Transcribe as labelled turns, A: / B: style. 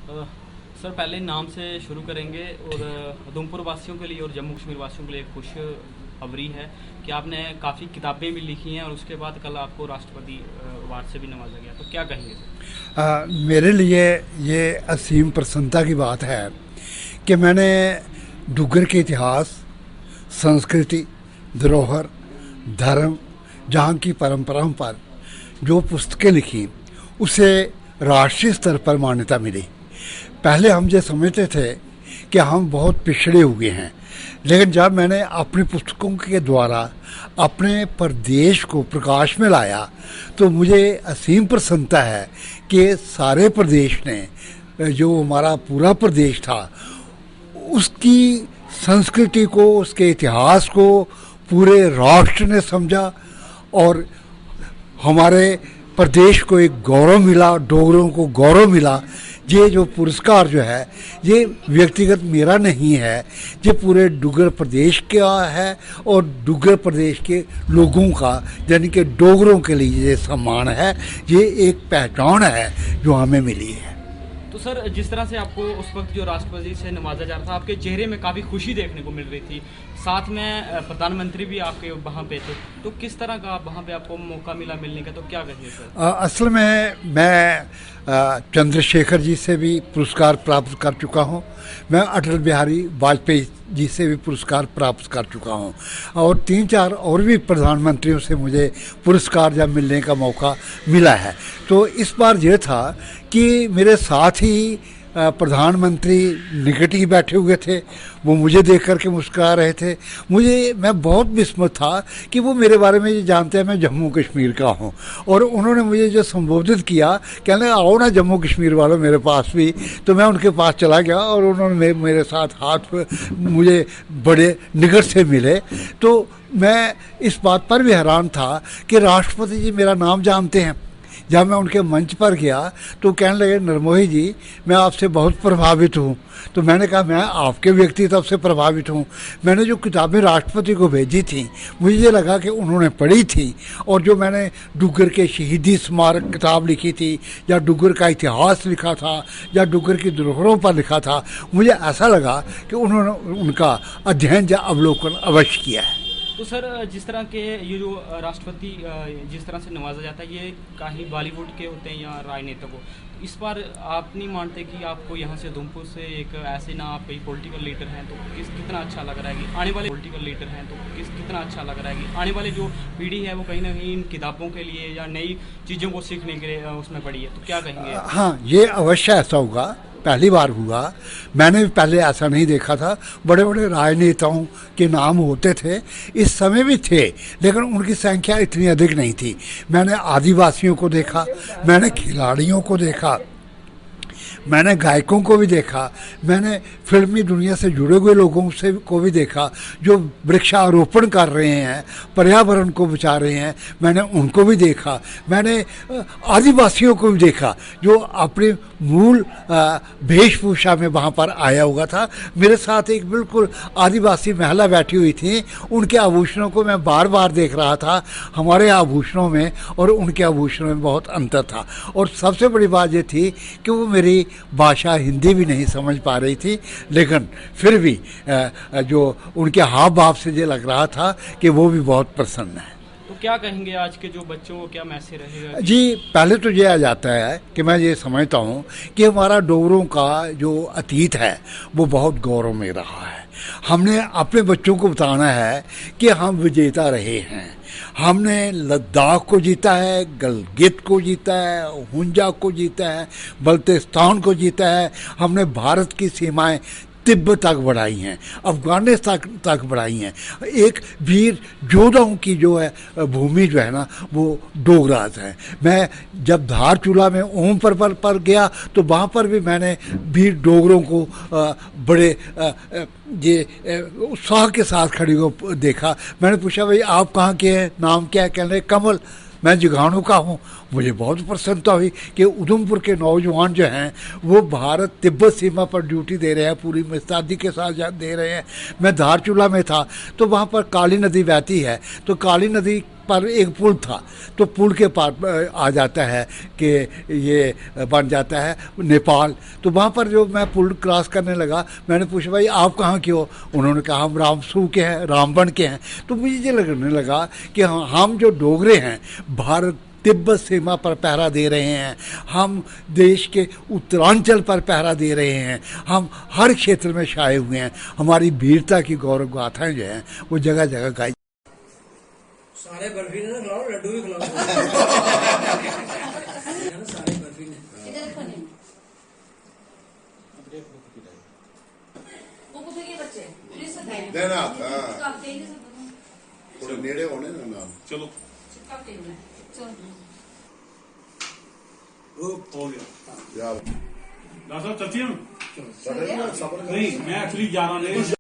A: अ, sir पहले नाम से शुरू करेंगे और उधमपुर वासियों के लिए और जम्मू कश्मीर वासियों के लिए एक खुशखबरी है कि आपने काफ़ी किताबें भी लिखी हैं और उसके बाद कल आपको राष्ट्रपति अवार्ड से भी नवाजा गया, तो क्या कहेंगे सर?
B: मेरे लिए ये असीम प्रसन्नता की बात है कि मैंने डुग्गर के इतिहास, संस्कृति, धरोहर, धर्म, जहाँ की परंपराओं पर जो पुस्तकें लिखी उसे राष्ट्रीय स्तर पर मान्यता मिली। पहले हम ये समझते थे कि हम बहुत पिछड़े हुए हैं, लेकिन जब मैंने अपनी पुस्तकों के द्वारा अपने प्रदेश को प्रकाश में लाया तो मुझे असीम प्रसन्नता है कि सारे प्रदेश ने, जो हमारा पूरा प्रदेश था, उसकी संस्कृति को, उसके इतिहास को पूरे राष्ट्र ने समझा और हमारे प्रदेश को एक गौरव मिला, डोगरों को गौरव मिला। ये जो पुरस्कार जो है ये व्यक्तिगत मेरा नहीं है, ये पूरे डुग्गर प्रदेश का है और डुग्गर प्रदेश के लोगों का, यानी कि डोगरों के लिए ये सम्मान है, ये एक पहचान है जो हमें मिली है।
A: तो सर जिस तरह से आपको उस वक्त जो राष्ट्रपति से नवाजा जा रहा था, आपके चेहरे में काफ़ी खुशी देखने को मिल रही थी, साथ में प्रधानमंत्री भी आपके वहाँ पे थे, तो किस तरह का वहाँ पे आपको मौका मिला मिलने का, तो क्या कहिए सर?
B: असल में मैं चंद्रशेखर जी से भी पुरस्कार प्राप्त कर चुका हूँ, मैं अटल बिहारी वाजपेयी जी से भी पुरस्कार प्राप्त कर चुका हूँ और 3-4 और भी प्रधानमंत्रियों से मुझे पुरस्कार जब मिलने का मौका मिला है। तो इस बार यह था कि मेरे साथ ही प्रधानमंत्री निकट ही बैठे हुए थे, वो मुझे देख कर के मुस्कुरा रहे थे। मैं बहुत विस्मित था कि वो मेरे बारे में ये जानते हैं मैं जम्मू कश्मीर का हूँ, और उन्होंने मुझे जो संबोधित किया, कहने आओ ना जम्मू कश्मीर वालों मेरे पास भी, तो मैं उनके पास चला गया और उन्होंने मेरे साथ हाथ मुझे बड़े निकट से मिले। तो मैं इस बात पर भी हैरान था कि राष्ट्रपति जी मेरा नाम जानते हैं। जब मैं उनके मंच पर गया तो कहने लगे, नरमोही जी मैं आपसे बहुत प्रभावित हूँ। तो मैंने कहा मैं आपके व्यक्तित्व से प्रभावित हूँ। मैंने जो किताबें राष्ट्रपति को भेजी थी मुझे ये लगा कि उन्होंने पढ़ी थी, और जो मैंने डुग्गर के शहीदी स्मारक किताब लिखी थी या डुग्गर का इतिहास लिखा था या डुग्गर की धरोहरों पर लिखा था, मुझे ऐसा लगा कि उन्होंने उनका अध्ययन या अवलोकन अवश्य किया है।
A: तो सर जिस तरह के ये जो राष्ट्रपति जिस तरह से नवाजा जाता है, ये कहीं बॉलीवुड के होते हैं या राजनेता को, इस बार आप नहीं मानते कि आपको यहाँ से उधमपुर से एक ऐसे ना आप कहीं पॉलिटिकल लीडर हैं तो कितना अच्छा लग रहा है कि आने वाले पॉलिटिकल लीडर हैं तो कितना अच्छा लग रहा है कि आने वाले जो पीढ़ी है वो कहीं ना कहीं इन किताबों के लिए या नई चीज़ों को सीखने के लिए उसमें पड़ी है, तो क्या कहेंगे?
B: हाँ, ये अवश्य ऐसा होगा, पहली बार हुआ। मैंने भी पहले ऐसा नहीं देखा था। बड़े बड़े राजनेताओं के नाम होते थे, इस समय भी थे, लेकिन उनकी संख्या इतनी अधिक नहीं थी। मैंने आदिवासियों को देखा, मैंने खिलाड़ियों को देखा, मैंने गायकों को भी देखा, मैंने फिल्मी दुनिया से जुड़े हुए लोगों से को भी देखा जो वृक्षारोपण कर रहे हैं, पर्यावरण को बचा रहे हैं, मैंने उनको भी देखा। मैंने आदिवासियों को भी देखा जो अपने मूल वेशभूषा में वहाँ पर आया हुआ था। मेरे साथ एक बिल्कुल आदिवासी महिला बैठी हुई थी, उनके आभूषणों को मैं बार बार देख रहा था। हमारे आभूषणों में और उनके आभूषणों में बहुत अंतर था, और सबसे बड़ी बात ये थी कि वो मेरी भाषा हिंदी भी नहीं समझ पा रही थी, लेकिन फिर भी जो उनके हाव भाव से ये लग रहा था कि वो भी बहुत प्रसन्न है।
A: तो क्या कहेंगे आज के जो बच्चों को, क्या मैसेज रहेगा?
B: जी, पहले तो ये आ जाता है कि मैं ये समझता हूँ कि हमारा डोगरों का जो अतीत है वो बहुत गौरव में रहा है। हमने अपने बच्चों को बताना है कि हम विजेता रहे हैं। हमने लद्दाख को जीता है, गलगित को जीता है, हुंजा को जीता है, बल्तिस्तान को जीता है। हमने भारत की सीमाएं तिब्बत तक बढ़ाई हैं, अफगानिस्तान तक बढ़ाई हैं। एक वीर योद्धाओं की जो है भूमि जो है ना वो डोगराज है। मैं जब धारचूला में ओम पर गया तो वहाँ पर भी मैंने वीर डोगरों को बड़े ये उत्साह के साथ खड़ी को देखा। मैंने पूछा भाई आप कहाँ के हैं, नाम क्या है? कहने कमल, मैं जगाणु का हूँ। मुझे बहुत प्रसन्नता हुई कि उधमपुर के नौजवान जो हैं वो भारत तिब्बत सीमा पर ड्यूटी दे रहे हैं, पूरी मुस्तैदी के साथ दे रहे हैं। मैं धारचूला में था तो वहाँ पर काली नदी बहती है, तो काली नदी पर एक पुल था, तो पुल के पार आ जाता है कि ये बन जाता है नेपाल। तो वहाँ पर जो मैं पुल क्रॉस करने लगा, मैंने पूछा भाई आप कहाँ के हो? उन्होंने कहा हम रामसू के हैं, रामबन के हैं। तो मुझे ये लगने लगा कि हम जो डोगरे हैं भारत तिब्बत सीमा पर पहरा दे रहे हैं, हम देश के उत्तरांचल पर पहरा दे रहे हैं, हम हर क्षेत्र में छाए हुए हैं। हमारी वीरता की गौरव गाथाएं जो हैं वो जगह जगह गाई।
C: सारे बर्फी ने खिलाओ, लड्डू भी खिलाओ। सारे बर्फी ने
D: देना थोड़े नेड़े होने ना। चलो
E: हो गया
D: यार
E: डॉक्टर साहब चलती हूँ
D: नहीं
E: नहीं मैं एक्चुअली जाना नहीं